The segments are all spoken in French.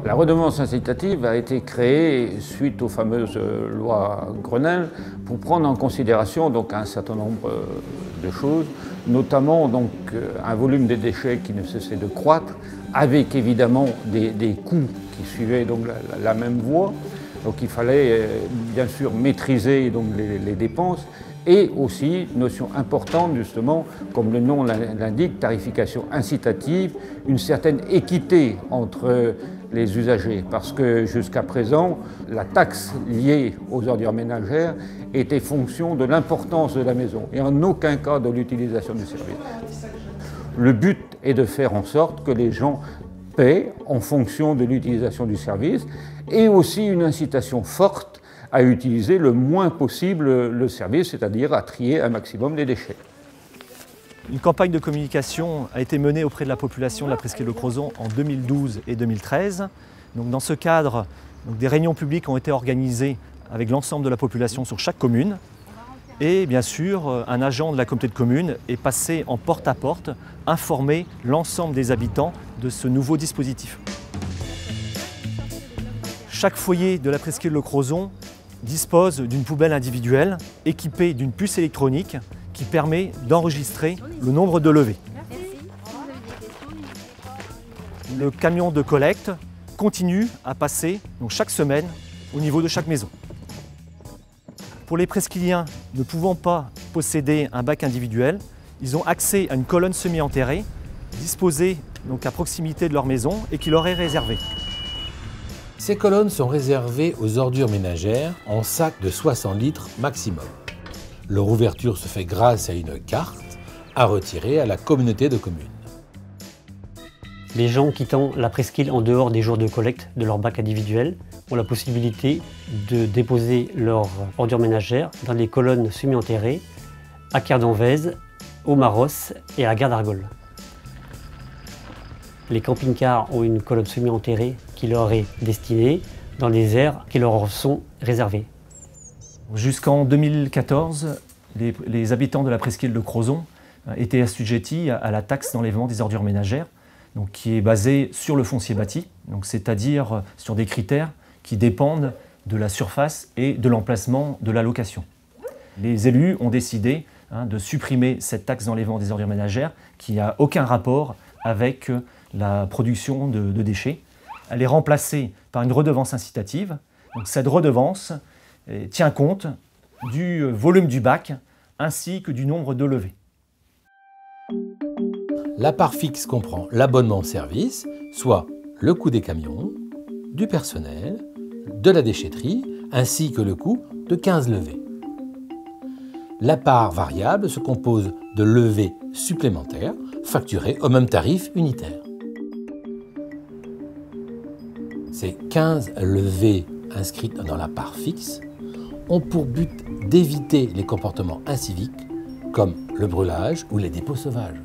La redevance incitative a été créée suite aux fameuses lois Grenelle pour prendre en considération donc, un certain nombre de choses, notamment donc, un volume des déchets qui ne cessait de croître, avec évidemment des coûts qui suivaient donc, la même voie. Donc il fallait bien sûr maîtriser donc, les dépenses et aussi, notion importante justement, comme le nom l'indique, tarification incitative, une certaine équité entre les usagers, parce que jusqu'à présent, la taxe liée aux ordures ménagères était fonction de l'importance de la maison et en aucun cas de l'utilisation du service. Le but est de faire en sorte que les gens paient en fonction de l'utilisation du service et aussi une incitation forte à utiliser le moins possible le service, c'est-à-dire à trier un maximum les déchets. Une campagne de communication a été menée auprès de la population de la presqu'île de Crozon en 2012 et 2013. Donc dans ce cadre, des réunions publiques ont été organisées avec l'ensemble de la population sur chaque commune. Et bien sûr, un agent de la communauté de communes est passé en porte-à-porte, informer l'ensemble des habitants de ce nouveau dispositif. Chaque foyer de la presqu'île de Crozon dispose d'une poubelle individuelle équipée d'une puce électronique qui permet d'enregistrer le nombre de levées. Le camion de collecte continue à passer donc, chaque semaine au niveau de chaque maison. Pour les presqu'îliens ne pouvant pas posséder un bac individuel, ils ont accès à une colonne semi-enterrée disposée donc, à proximité de leur maison et qui leur est réservée. Ces colonnes sont réservées aux ordures ménagères en sacs de 60 litres maximum. Leur ouverture se fait grâce à une carte à retirer à la communauté de communes. Les gens quittant la presqu'île en dehors des jours de collecte de leur bac individuel ont la possibilité de déposer leurs ordures ménagères dans les colonnes semi-enterrées à Kerdanvez, au Maros et à la gare d'Argol. Les camping-cars ont une colonne semi-enterrée qui leur est destinée dans les aires qui leur sont réservées. Jusqu'en 2014, les habitants de la presqu'île de Crozon étaient assujettis à la taxe d'enlèvement des ordures ménagères, donc qui est basée sur le foncier bâti, c'est-à-dire sur des critères qui dépendent de la surface et de l'emplacement de la location. Les élus ont décidé de supprimer cette taxe d'enlèvement des ordures ménagères qui n'a aucun rapport avec la production de déchets. Elle est remplacée par une redevance incitative. Donc cette redevance tient compte du volume du bac ainsi que du nombre de levées. La part fixe comprend l'abonnement service, soit le coût des camions, du personnel, de la déchetterie, ainsi que le coût de 15 levées. La part variable se compose de levées supplémentaires facturées au même tarif unitaire. Ces 15 levées inscrites dans la part fixe ont pour but d'éviter les comportements inciviques comme le brûlage ou les dépôts sauvages.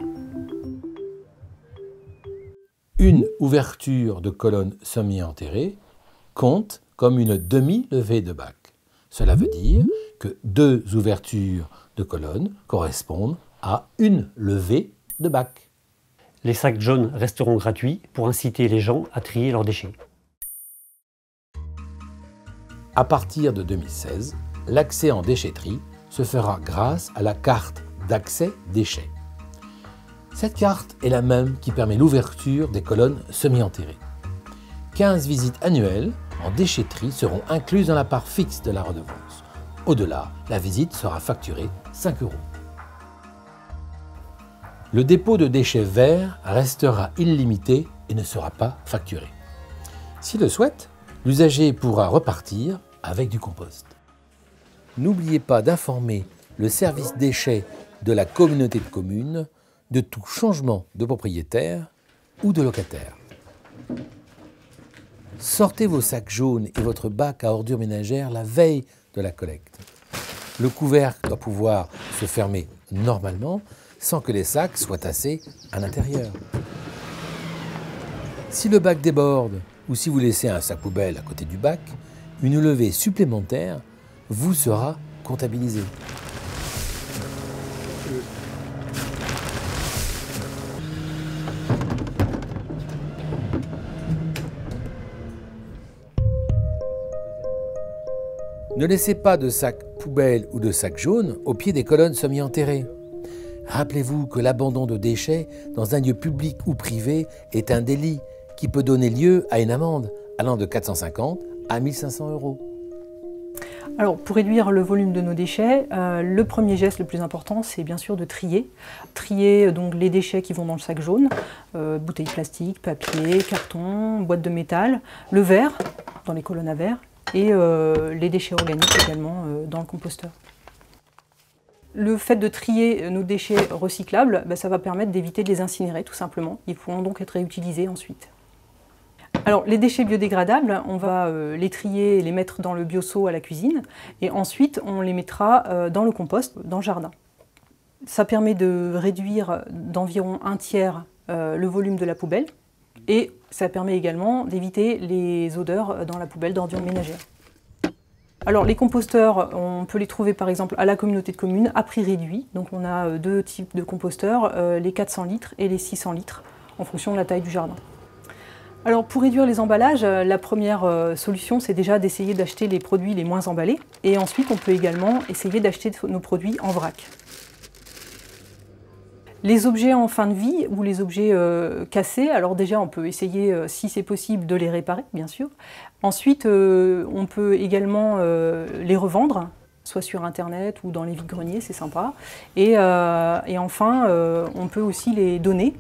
Une ouverture de colonne semi-enterrée compte comme une demi-levée de bac. Cela veut dire que 2 ouvertures de colonne correspondent à une levée de bac. Les sacs jaunes resteront gratuits pour inciter les gens à trier leurs déchets. À partir de 2016, l'accès en déchetterie se fera grâce à la carte d'accès déchets. Cette carte est la même qui permet l'ouverture des colonnes semi-enterrées. 15 visites annuelles en déchetterie seront incluses dans la part fixe de la redevance. Au-delà, la visite sera facturée 5 €. Le dépôt de déchets verts restera illimité et ne sera pas facturé. S'il le souhaite, l'usager pourra repartir avec du compost. N'oubliez pas d'informer le service déchets de la communauté de communes de tout changement de propriétaire ou de locataire. Sortez vos sacs jaunes et votre bac à ordures ménagères la veille de la collecte. Le couvercle doit pouvoir se fermer normalement sans que les sacs soient tassés à l'intérieur. Si le bac déborde ou si vous laissez un sac poubelle à côté du bac, une levée supplémentaire vous sera comptabilisée. Ne laissez pas de sac poubelle ou de sac jaune au pied des colonnes semi-enterrées. Rappelez-vous que l'abandon de déchets dans un lieu public ou privé est un délit qui peut donner lieu à une amende allant de 450 à 1 500 €. Alors, pour réduire le volume de nos déchets, le premier geste le plus important, c'est bien sûr de trier. Trier donc les déchets qui vont dans le sac jaune, bouteilles plastiques, papier, carton, boîtes de métal, le verre dans les colonnes à verre et les déchets organiques également dans le composteur. Le fait de trier nos déchets recyclables, ça va permettre d'éviter de les incinérer tout simplement. Ils pourront donc être réutilisés ensuite. Alors les déchets biodégradables, on va les trier et les mettre dans le bioseau à la cuisine et ensuite on les mettra dans le compost, dans le jardin. Ça permet de réduire d'environ 1/3 le volume de la poubelle et ça permet également d'éviter les odeurs dans la poubelle d'ordures ménagères. Alors les composteurs, on peut les trouver par exemple à la communauté de communes à prix réduit. Donc on a deux types de composteurs, les 400 litres et les 600 litres en fonction de la taille du jardin. Alors pour réduire les emballages, la première solution c'est déjà d'essayer d'acheter les produits les moins emballés et ensuite on peut également essayer d'acheter nos produits en vrac. Les objets en fin de vie ou les objets cassés, alors déjà on peut essayer si c'est possible de les réparer bien sûr. Ensuite on peut également les revendre, soit sur internet ou dans les vide-greniers, c'est sympa. Et enfin on peut aussi les donner.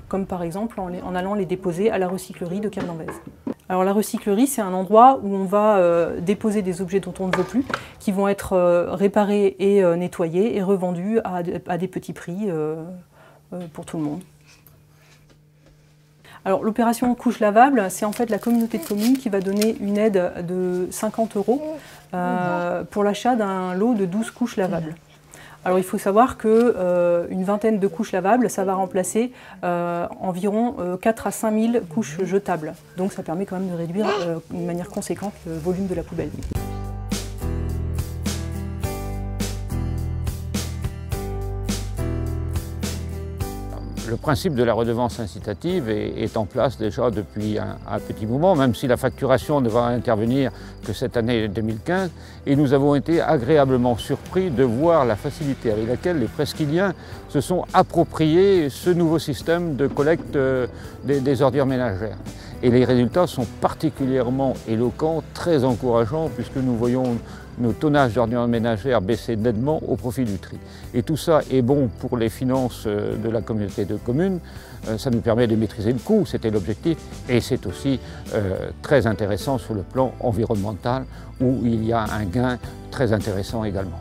Comme par exemple en allant les déposer à la recyclerie de Quart-d'Envèze. Alors la recyclerie, c'est un endroit où on va déposer des objets dont on ne veut plus, qui vont être réparés et nettoyés et revendus à des petits prix pour tout le monde. Alors l'opération couche lavable, c'est en fait la communauté de communes qui va donner une aide de 50 € pour l'achat d'un lot de 12 couches lavables. Alors il faut savoir qu'une vingtaine de couches lavables, ça va remplacer environ 4 à 5 000 couches jetables. Donc ça permet quand même de réduire d'une manière conséquente le volume de la poubelle. Le principe de la redevance incitative est en place déjà depuis un petit moment, même si la facturation ne va intervenir que cette année 2015. Et nous avons été agréablement surpris de voir la facilité avec laquelle les presqu'îliens se sont appropriés ce nouveau système de collecte des ordures ménagères. Et les résultats sont particulièrement éloquents, très encourageants, puisque nous voyons nos tonnages d'ordures ménagères baisser nettement au profit du tri. Et tout ça est bon pour les finances de la communauté de communes. Ça nous permet de maîtriser le coût, c'était l'objectif. Et c'est aussi très intéressant sur le plan environnemental, où il y a un gain très intéressant également.